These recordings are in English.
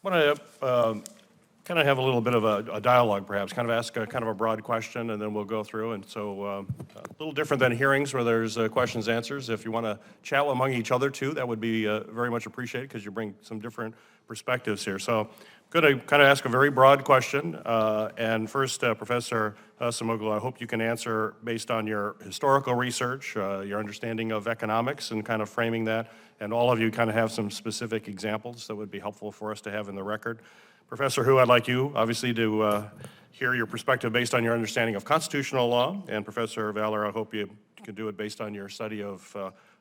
want to kind of have a little bit of a dialogue, perhaps, kind of ask a kind of a broad question, and then we'll go through. And so a little different than hearings where there's questions, answers. If you want to chat among each other, too, that would be very much appreciated because you bring some different perspectives here. So I'm going to kind of ask a very broad question. And first, Professor Acemoglu, I hope you can answer based on your historical research, your understanding of economics and kind of framing that. And all of you kind of have some specific examples that would be helpful for us to have in the record. Professor Hu, I'd like you, obviously, to hear your perspective based on your understanding of constitutional law. And Professor Valor, I hope you can do it based on your study of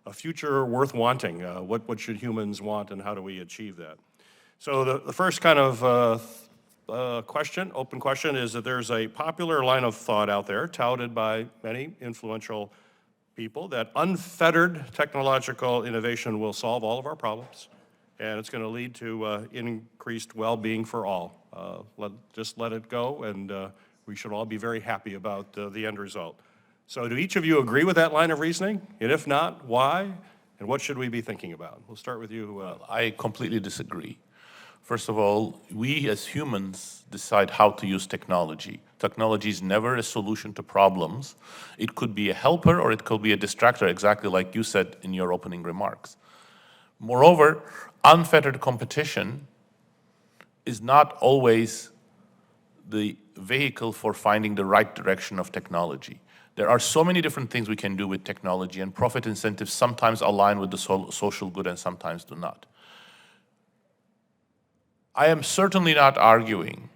a future worth wanting. What should humans want and how do we achieve that? So the first kind of open question, is that there's a popular line of thought out there, touted by many influential people, that unfettered technological innovation will solve all of our problems, and it's going to lead to increased well-being for all. Just let it go, and we should all be very happy about the end result. So do each of you agree with that line of reasoning? And if not, why? And what should we be thinking about? We'll start with you. I completely disagree. First of all, we as humans decide how to use technology. Technology is never a solution to problems. It could be a helper or it could be a distractor, exactly like you said in your opening remarks. Moreover, unfettered competition is not always the vehicle for finding the right direction of technology. There are so many different things we can do with technology, and profit incentives sometimes align with the social good and sometimes do not. I am certainly not arguing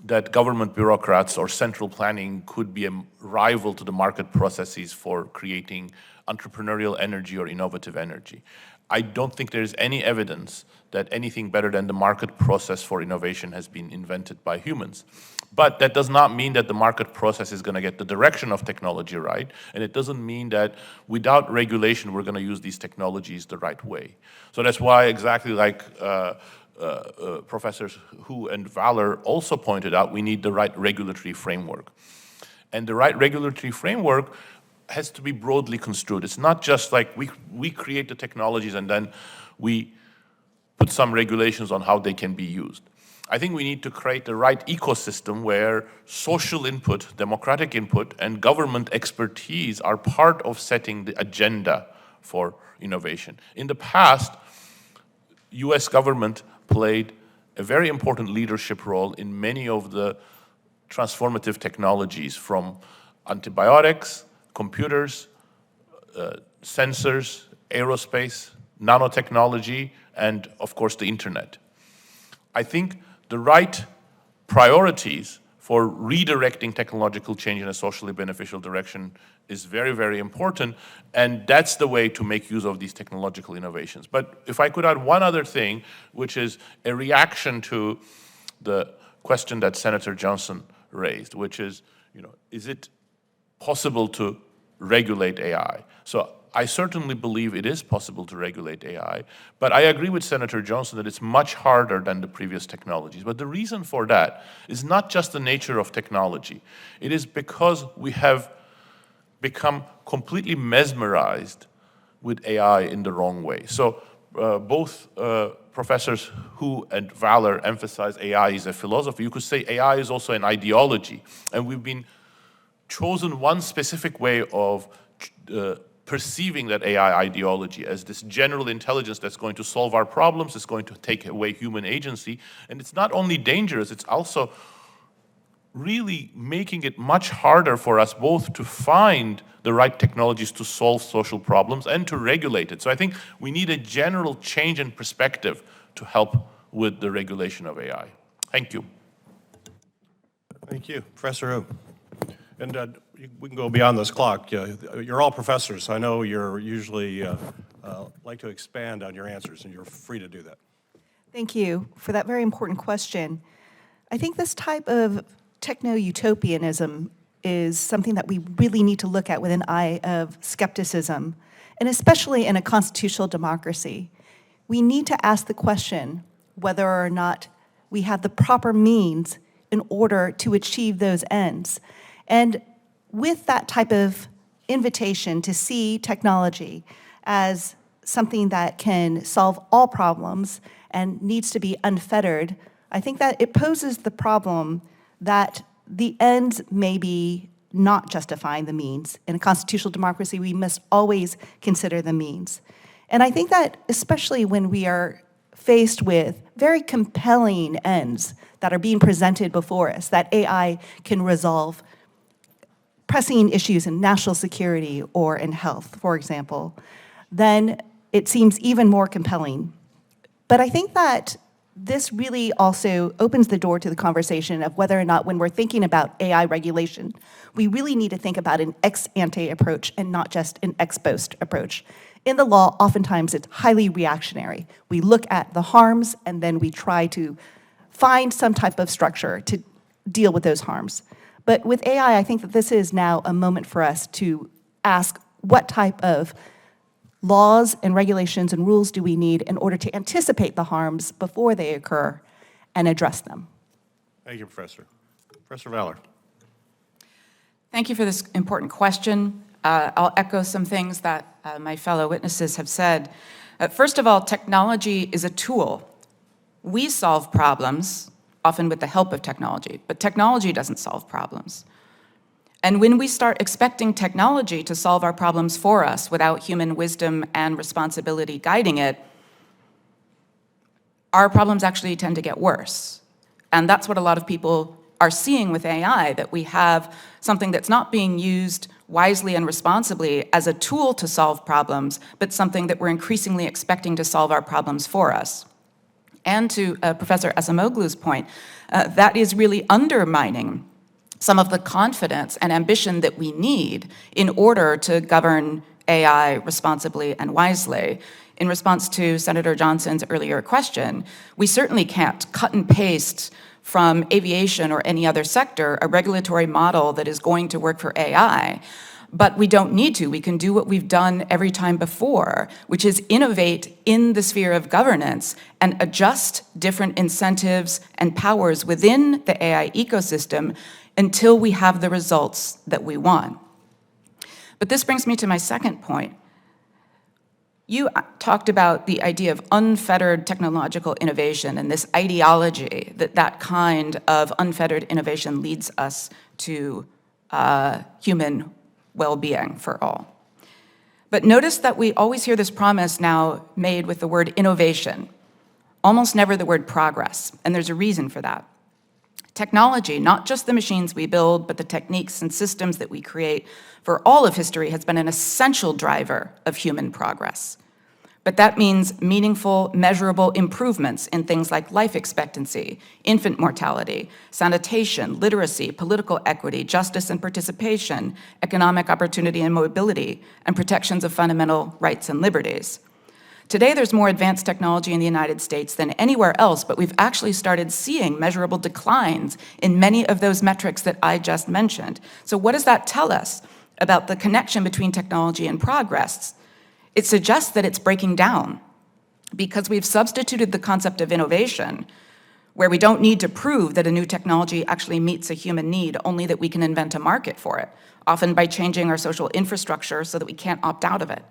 that government bureaucrats or central planning could be a rival to the market processes for creating entrepreneurial energy or innovative energy. I don't think there's any evidence that anything better than the market process for innovation has been invented by humans. But that does not mean that the market process is going to get the direction of technology right, and it doesn't mean that without regulation we're going to use these technologies the right way. So that's why, exactly like Professors Hu and Valor also pointed out, we need the right regulatory framework. And the right regulatory framework has to be broadly construed. It's not just like we create the technologies and then we put some regulations on how they can be used. I think we need to create the right ecosystem where social input, democratic input, and government expertise are part of setting the agenda for innovation. In the past, US government played a very important leadership role in many of the transformative technologies, from antibiotics, computers, sensors, aerospace, nanotechnology, and of course the internet. I think the right priorities for redirecting technological change in a socially beneficial direction is very, very important, and that's the way to make use of these technological innovations. But if I could add one other thing, which is a reaction to the question that Senator Johnson raised, which is, is it possible to regulate AI? So I certainly believe it is possible to regulate AI, but I agree with Senator Johnson that it's much harder than the previous technologies. But the reason for that is not just the nature of technology. It is because we have become completely mesmerized with AI in the wrong way. So both Professors Hu and Valor emphasize AI is a philosophy. You could say AI is also an ideology, and we've been chosen one specific way of perceiving that AI ideology as this general intelligence that's going to solve our problems, it's going to take away human agency, and it's not only dangerous, it's also really making it much harder for us both to find the right technologies to solve social problems and to regulate it. So I think we need a general change in perspective to help with the regulation of AI. Thank you. Thank you. Professor Hu. And we can go beyond this clock. You're all professors. I know you're usually like to expand on your answers, and you're free to do that. Thank you for that very important question. I think this type of techno-utopianism is something that we really need to look at with an eye of skepticism, and especially in a constitutional democracy. We need to ask the question whether or not we have the proper means in order to achieve those ends. And with that type of invitation to see technology as something that can solve all problems and needs to be unfettered, I think that it poses the problem that the ends may be not justifying the means. In a constitutional democracy, we must always consider the means. And I think that especially when we are faced with very compelling ends that are being presented before us, that AI can resolve pressing issues in national security or in health, for example, then it seems even more compelling. But I think that this really also opens the door to the conversation of whether or not, when we're thinking about AI regulation, we really need to think about an ex ante approach and not just an ex post approach. In the law, oftentimes it's highly reactionary. We look at the harms and then we try to find some type of structure to deal with those harms. But with AI, I think that this is now a moment for us to ask what type of laws and regulations and rules do we need in order to anticipate the harms before they occur and address them. Thank you, Professor. Professor Valor. Thank you for this important question. I'll echo some things that my fellow witnesses have said. First of all, technology is a tool. We solve problems, often with the help of technology, but technology doesn't solve problems. And when we start expecting technology to solve our problems for us without human wisdom and responsibility guiding it, our problems actually tend to get worse. And that's what a lot of people are seeing with AI, that we have something that's not being used wisely and responsibly as a tool to solve problems, but something that we're increasingly expecting to solve our problems for us. And to Professor Acemoglu's point, that is really undermining some of the confidence and ambition that we need in order to govern AI responsibly and wisely. In response to Senator Johnson's earlier question, we certainly can't cut and paste from aviation or any other sector a regulatory model that is going to work for AI. But we don't need to. We can do what we've done every time before, which is innovate in the sphere of governance and adjust different incentives and powers within the AI ecosystem until we have the results that we want. But this brings me to my second point. You talked about the idea of unfettered technological innovation and this ideology that that kind of unfettered innovation leads us to human well-being for all. But notice that we always hear this promise now made with the word innovation, almost never the word progress, and there's a reason for that. Technology, not just the machines we build, but the techniques and systems that we create for all of history, has been an essential driver of human progress. But that means meaningful, measurable improvements in things like life expectancy, infant mortality, sanitation, literacy, political equity, justice and participation, economic opportunity and mobility, and protections of fundamental rights and liberties. Today, there's more advanced technology in the United States than anywhere else, but we've actually started seeing measurable declines in many of those metrics that I just mentioned. So what does that tell us about the connection between technology and progress? It suggests that it's breaking down because we've substituted the concept of innovation, where we don't need to prove that a new technology actually meets a human need, only that we can invent a market for it, often by changing our social infrastructure so that we can't opt out of it.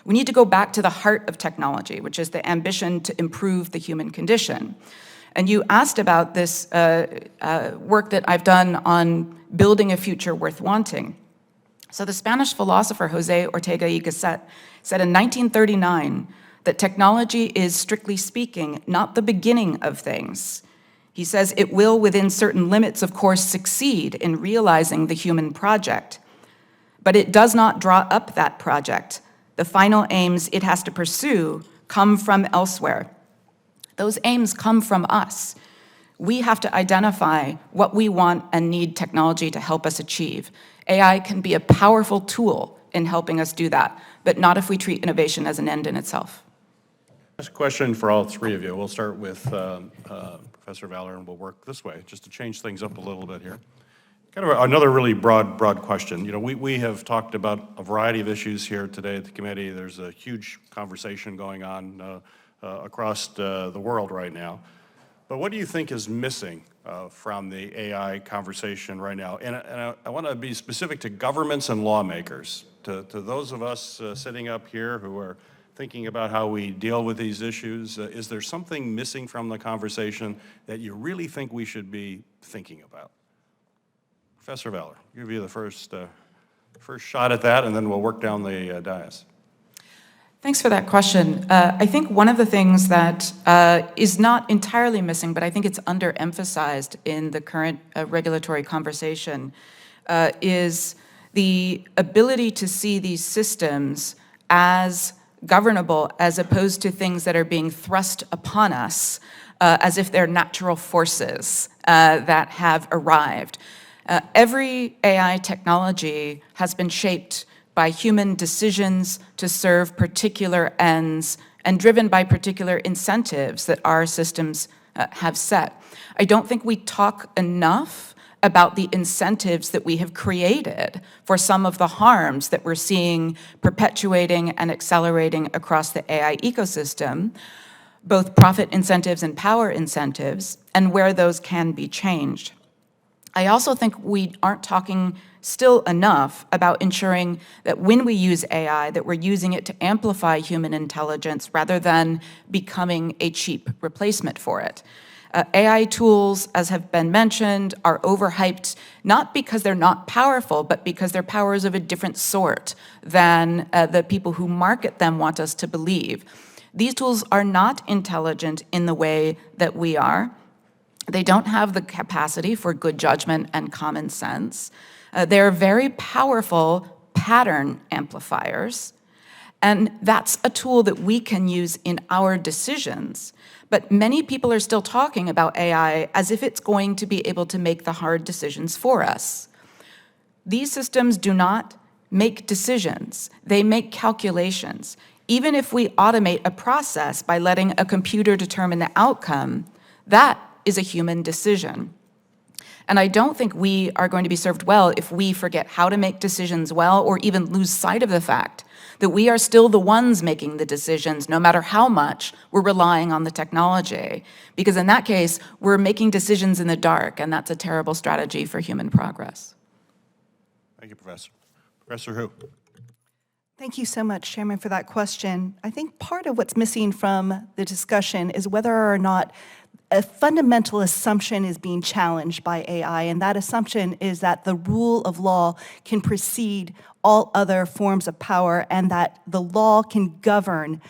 We need to go back to the heart of technology, which is the ambition to improve the human condition. And you asked about this work that I've done on building a future worth wanting. So the Spanish philosopher José Ortega y Gasset said in 1939 that technology is, strictly speaking, not the beginning of things. He says it will, within certain limits, of course, succeed in realizing the human project, but it does not draw up that project. The final aims it has to pursue come from elsewhere. Those aims come from us. We have to identify what we want and need technology to help us achieve. AI can be a powerful tool in helping us do that, but not if we treat innovation as an end in itself. That's a question for all three of you. We'll start with Professor Valor, and we'll work this way, just to change things up a little bit here. Kind of another really broad question. You know, we have talked about a variety of issues here today at the committee. There's a huge conversation going on across the world right now. But what do you think is missing from the AI conversation right now? And I want to be specific to governments and lawmakers, to those of us sitting up here who are thinking about how we deal with these issues. Is there something missing from the conversation that you really think we should be thinking about? Professor Valor, I'll give you the first shot at that, and then we'll work down the dais. Thanks for that question. I think one of the things that is not entirely missing, but I think it's underemphasized in the current regulatory conversation, is the ability to see these systems as governable as opposed to things that are being thrust upon us as if they're natural forces that have arrived. Every AI technology has been shaped by human decisions to serve particular ends and driven by particular incentives that our systems have set. I don't think we talk enough about the incentives that we have created for some of the harms that we're seeing perpetuating and accelerating across the AI ecosystem, both profit incentives and power incentives, and where those can be changed. I also think we aren't talking still enough about ensuring that when we use AI, that we're using it to amplify human intelligence rather than becoming a cheap replacement for it. AI tools, as have been mentioned, are overhyped not because they're not powerful, but because their power is of a different sort than the people who market them want us to believe. These tools are not intelligent in the way that we are. They don't have the capacity for good judgment and common sense. They're very powerful pattern amplifiers, and that's a tool that we can use in our decisions. But many people are still talking about AI as if it's going to be able to make the hard decisions for us. These systems do not make decisions, they make calculations. Even if we automate a process by letting a computer determine the outcome, that is a human decision. And I don't think we are going to be served well if we forget how to make decisions well or even lose sight of the fact that we are still the ones making the decisions, no matter how much we're relying on the technology. Because in that case, we're making decisions in the dark, and that's a terrible strategy for human progress. Thank you, Professor. Professor Hu. Thank you so much, Chairman, for that question. I think part of what's missing from the discussion is whether or not a fundamental assumption is being challenged by AI, and that assumption is that the rule of law can precede all other forms of power and that the law can govern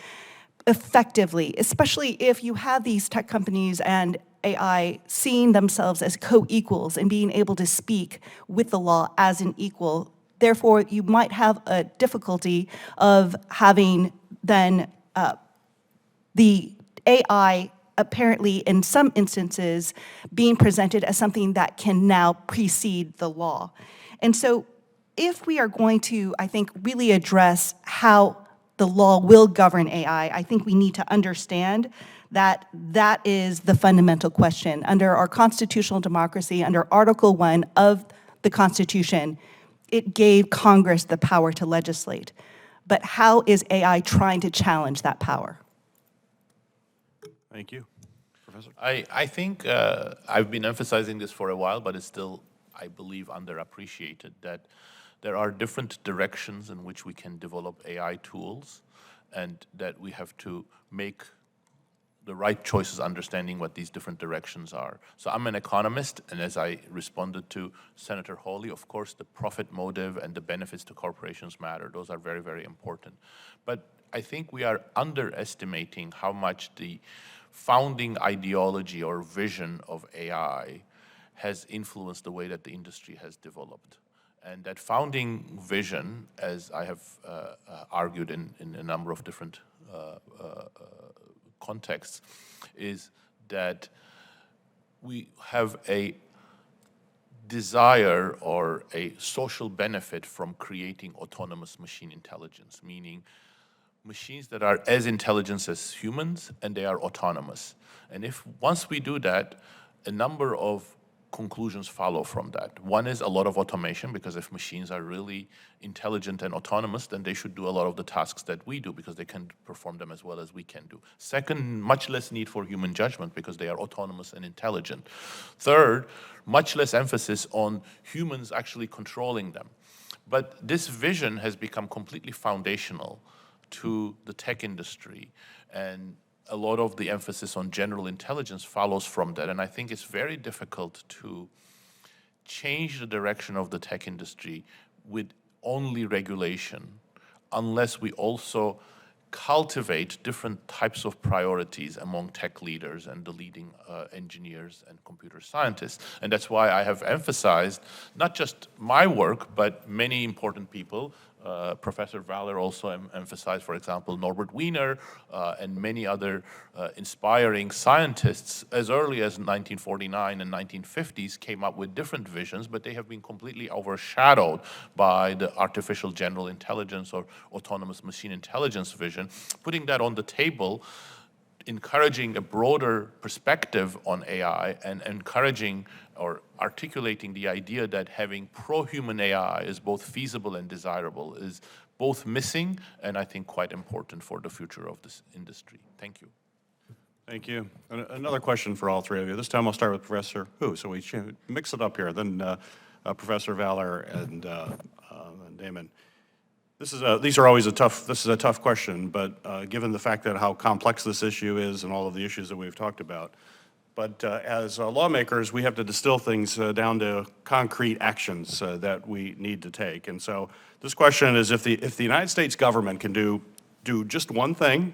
effectively, especially if you have these tech companies and AI seeing themselves as co-equals and being able to speak with the law as an equal. Therefore, you might have a difficulty of having then the AI apparently in some instances being presented as something that can now precede the law. And so if we are going to, I think, really address how the law will govern AI, I think we need to understand that that is the fundamental question. Under our constitutional democracy, under Article 1 of the Constitution, it gave Congress the power to legislate. But how is AI trying to challenge that power? Thank you. Professor? I think I've been emphasizing this for a while, but it's still, I believe, underappreciated that there are different directions in which we can develop AI tools, and that we have to make the right choices understanding what these different directions are. So I'm an economist, and as I responded to Senator Hawley, of course, the profit motive and the benefits to corporations matter. Those are very, very important. But I think we are underestimating how much the founding ideology or vision of AI has influenced the way that the industry has developed. And that founding vision, as I have argued in a number of different contexts, is that we have a desire or a social benefit from creating autonomous machine intelligence, meaning machines that are as intelligent as humans and they are autonomous. And if once we do that, a number of conclusions follow from that. One is a lot of automation, because if machines are really intelligent and autonomous, then they should do a lot of the tasks that we do because they can perform them as well as we can do. Second, much less need for human judgment because they are autonomous and intelligent. Third, much less emphasis on humans actually controlling them. But this vision has become completely foundational to the tech industry, and a lot of the emphasis on general intelligence follows from that. And I think it's very difficult to change the direction of the tech industry with only regulation unless we also cultivate different types of priorities among tech leaders and the leading engineers and computer scientists. And that's why I have emphasized not just my work, but many important people. Professor Valler also emphasized, for example, Norbert Wiener and many other inspiring scientists as early as 1949 and 1950s came up with different visions, but they have been completely overshadowed by the artificial general intelligence or autonomous machine intelligence vision. Putting that on the table, encouraging a broader perspective on AI and encouraging or articulating the idea that having pro-human AI is both feasible and desirable is both missing and I think quite important for the future of this industry. Thank you. Thank you. Another question for all three of you. This time I'll start with Professor Hu, so we mix it up here. Then Professor Valler and Damon. This is a tough question, but given the fact that how complex this issue is and all of the issues that we've talked about, but as lawmakers, we have to distill things down to concrete actions that we need to take. And so this question is, if the United States government can do just one thing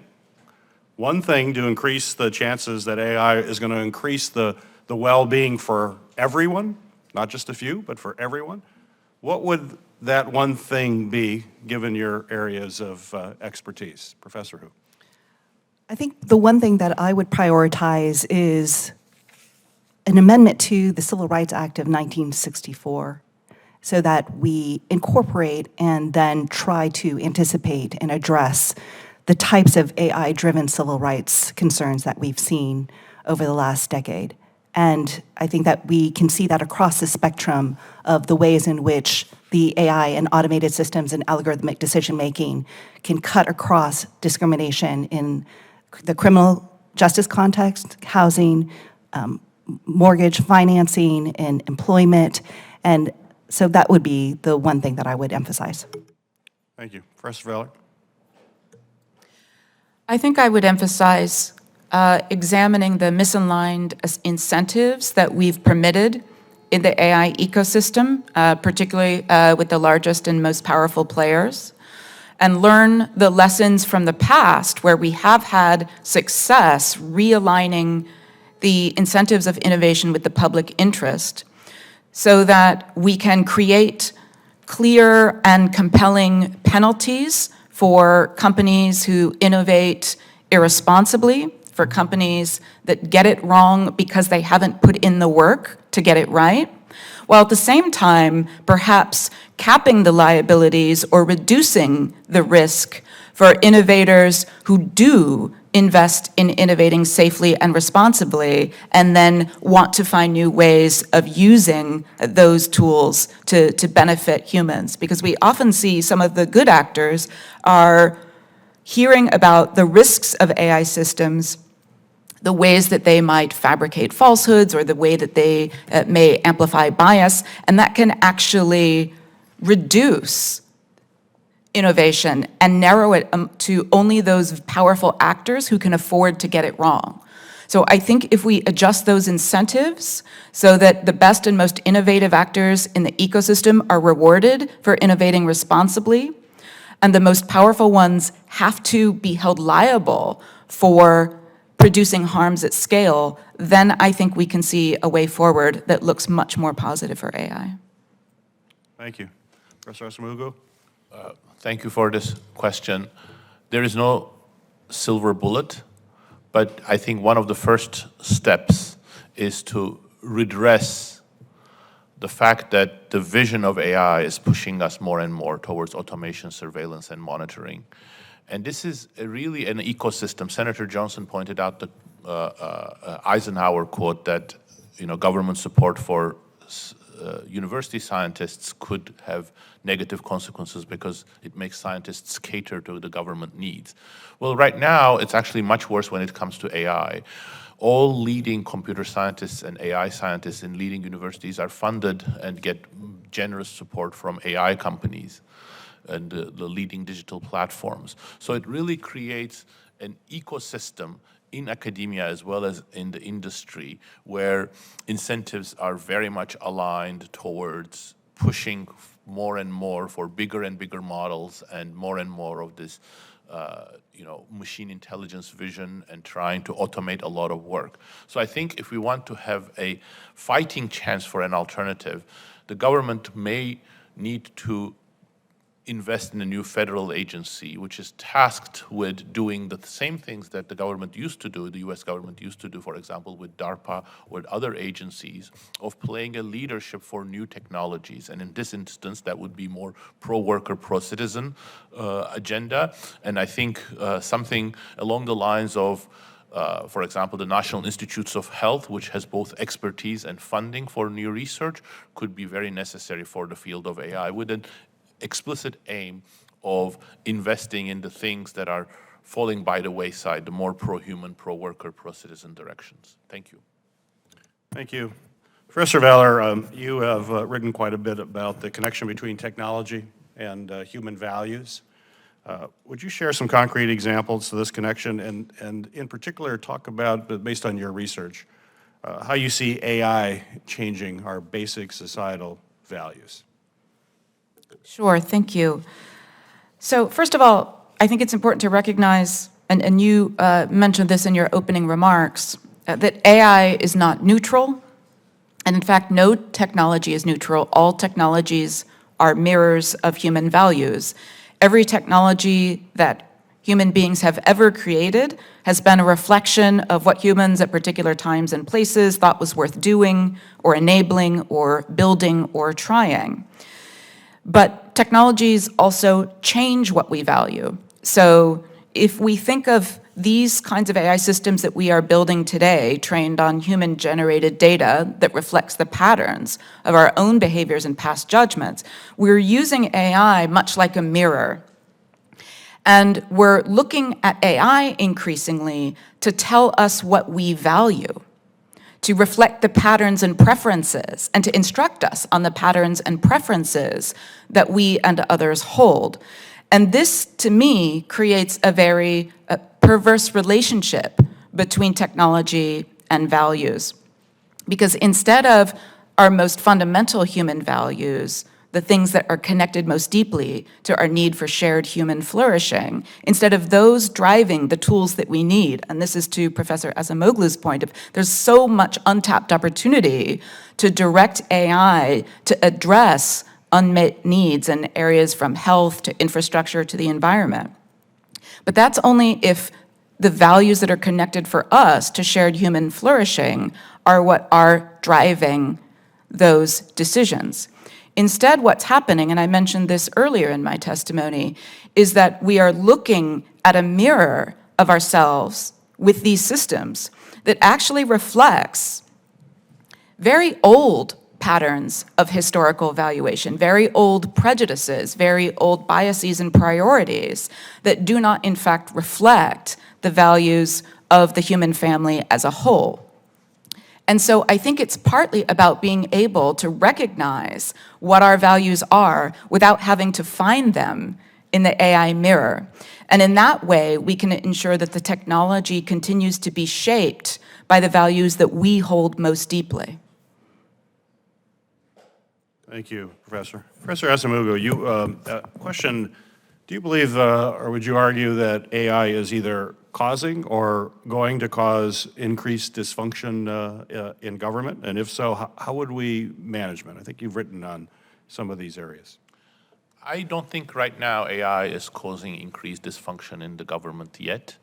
to increase the chances that AI is going to increase the well-being for everyone, not just a few, but for everyone, what would that one thing be, given your areas of expertise? Professor Hu. I think the one thing that I would prioritize is an amendment to the Civil Rights Act of 1964 so that we incorporate and then try to anticipate and address the types of AI-driven civil rights concerns that we've seen over the last decade. And I think that we can see that across the spectrum of the ways in which the AI and automated systems and algorithmic decision-making can cut across discrimination in the criminal justice context, housing, mortgage financing, and employment. And so that would be the one thing that I would emphasize. Thank you. Professor Valler. I think I would emphasize examining the misaligned incentives that we've permitted in the AI ecosystem, particularly with the largest and most powerful players, and learn the lessons from the past where we have had success realigning the incentives of innovation with the public interest so that we can create clear and compelling penalties for companies who innovate irresponsibly, for companies that get it wrong because they haven't put in the work to get it right, while at the same time perhaps capping the liabilities or reducing the risk for innovators who do invest in innovating safely and responsibly and then want to find new ways of using those tools to benefit humans. Because we often see some of the good actors are hearing about the risks of AI systems, the ways that they might fabricate falsehoods or the way that they may amplify bias, and that can actually reduce innovation and narrow it to only those powerful actors who can afford to get it wrong. So I think if we adjust those incentives so that the best and most innovative actors in the ecosystem are rewarded for innovating responsibly, and the most powerful ones have to be held liable for producing harms at scale, then I think we can see a way forward that looks much more positive for AI. Thank you. Professor Esemugwu. Thank you for this question. There is no silver bullet, but I think one of the first steps is to redress the fact that the vision of AI is pushing us more and more towards automation, surveillance, and monitoring. And this is really an ecosystem. Senator Johnson pointed out the Eisenhower quote that government support for university scientists could have negative consequences because it makes scientists cater to the government needs. Well, right now, it's actually much worse when it comes to AI. All leading computer scientists and AI scientists in leading universities are funded and get generous support from AI companies. and the leading digital platforms. So it really creates an ecosystem in academia as well as in the industry where incentives are very much aligned towards pushing more and more for bigger and bigger models and more of this machine intelligence vision and trying to automate a lot of work. So I think if we want to have a fighting chance for an alternative, the government may need to invest in a new federal agency, which is tasked with doing the same things that the government used to do, the US government used to do, for example, with DARPA or other agencies, of playing a leadership for new technologies. And in this instance, that would be more pro-worker, pro-citizen agenda. And I think something along the lines of for example, the National Institutes of Health, which has both expertise and funding for new research, could be very necessary for the field of AI, with an explicit aim of investing in the things that are falling by the wayside, the more pro-human, pro-worker, pro-citizen directions. Thank you. Thank you. Professor Valor, you have written quite a bit about the connection between technology and human values. Would you share some concrete examples to this connection and in particular talk about, based on your research, how you see AI changing our basic societal values? Sure, thank you. So first of all, I think it's important to recognize, and you mentioned this in your opening remarks, that AI is not neutral. And in fact, no technology is neutral. All technologies are mirrors of human values. Every technology that human beings have ever created has been a reflection of what humans at particular times and places thought was worth doing or enabling or building or trying. But technologies also change what we value. So if we think of these kinds of AI systems that we are building today, trained on human-generated data that reflects the patterns of our own behaviors and past judgments, we're using AI much like a mirror. And we're looking at AI increasingly to tell us what we value, to reflect the patterns and preferences, and to instruct us on the patterns and preferences that we and others hold. And this, to me, creates a very perverse relationship between technology and values. Because instead of our most fundamental human values, the things that are connected most deeply to our need for shared human flourishing, instead of those driving the tools that we need, and this is to Professor Acemoglu's point of there's so much untapped opportunity to direct AI to address unmet needs in areas from health to infrastructure to the environment. But that's only if the values that are connected for us to shared human flourishing are what are driving those decisions. Instead, what's happening, and I mentioned this earlier in my testimony, is that we are looking at a mirror of ourselves with these systems that actually reflects very old patterns of historical valuation, very old prejudices, very old biases and priorities that do not, in fact, reflect the values of the human family as a whole. And so I think it's partly about being able to recognize what our values are without having to find them in the AI mirror. And in that way, we can ensure that the technology continues to be shaped by the values that we hold most deeply. Thank you, Professor. Professor Acemoglu, question, do you believe, or would you argue that AI is either causing or going to cause increased dysfunction in government? And if so, how would we manage it? I think you've written on some of these areas. I don't think right now AI is causing increased dysfunction in the government yet,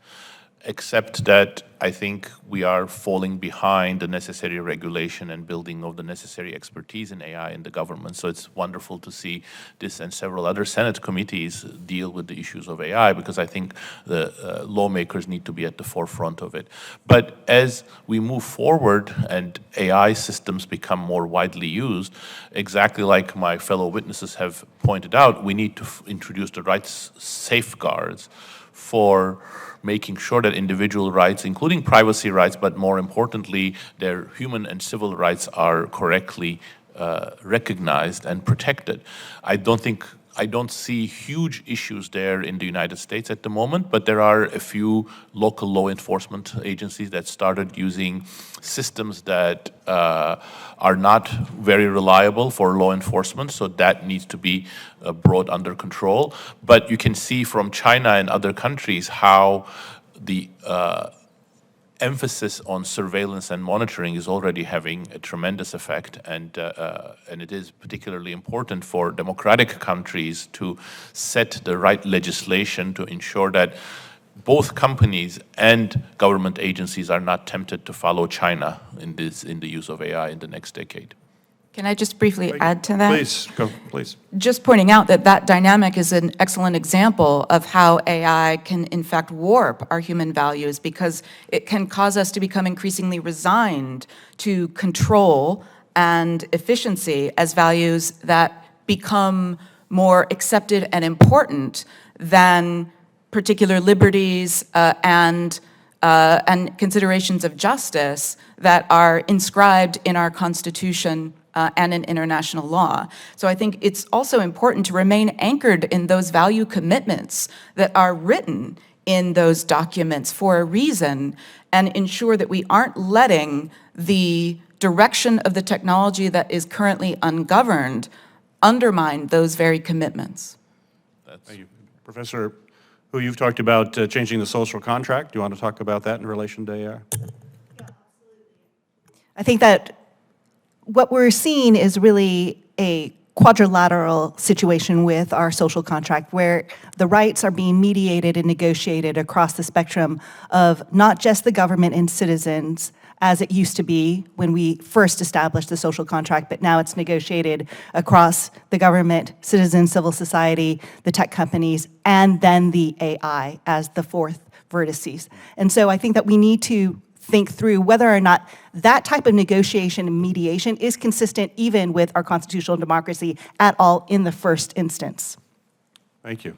except that I think we are falling behind the necessary regulation and building of the necessary expertise in AI in the government. So it's wonderful to see this and several other Senate committees deal with the issues of AI, because I think the lawmakers need to be at the forefront of it. But as we move forward and AI systems become more widely used, exactly like my fellow witnesses have pointed out, we need to introduce the right safeguards for making sure that individual rights, including privacy rights, but more importantly, their human and civil rights are correctly recognized and protected. I don't think I don't see huge issues there in the United States at the moment, but there are a few local law enforcement agencies that started using systems that are not very reliable for law enforcement, so that needs to be brought under control. But you can see from China and other countries how the emphasis on surveillance and monitoring is already having a tremendous effect, and it is particularly important for democratic countries to set the right legislation to ensure that both companies and government agencies are not tempted to follow China in the use of AI in the next decade. Can I just briefly add to that? Please, go, please. Just pointing out that that dynamic is an excellent example of how AI can in fact warp our human values, because it can cause us to become increasingly resigned to control and efficiency as values that become more accepted and important than particular liberties and considerations of justice that are inscribed in our Constitution and in international law. So I think it's also important to remain anchored in those value commitments that are written in those documents for a reason, and ensure that we aren't letting the direction of the technology that is currently ungoverned undermine those very commitments. Thank you. Professor Hu, you've talked about changing the social contract. Do you want to talk about that in relation to AI? I think that what we're seeing is really a quadrilateral situation with our social contract, where the rights are being mediated and negotiated across the spectrum of not just the government and citizens, as it used to be when we first established the social contract, but now it's negotiated across the government, citizens, civil society, the tech companies, and then the AI as the fourth vertices. And so I think that we need to think through whether or not that type of negotiation and mediation is consistent even with our constitutional democracy at all in the first instance. Thank you.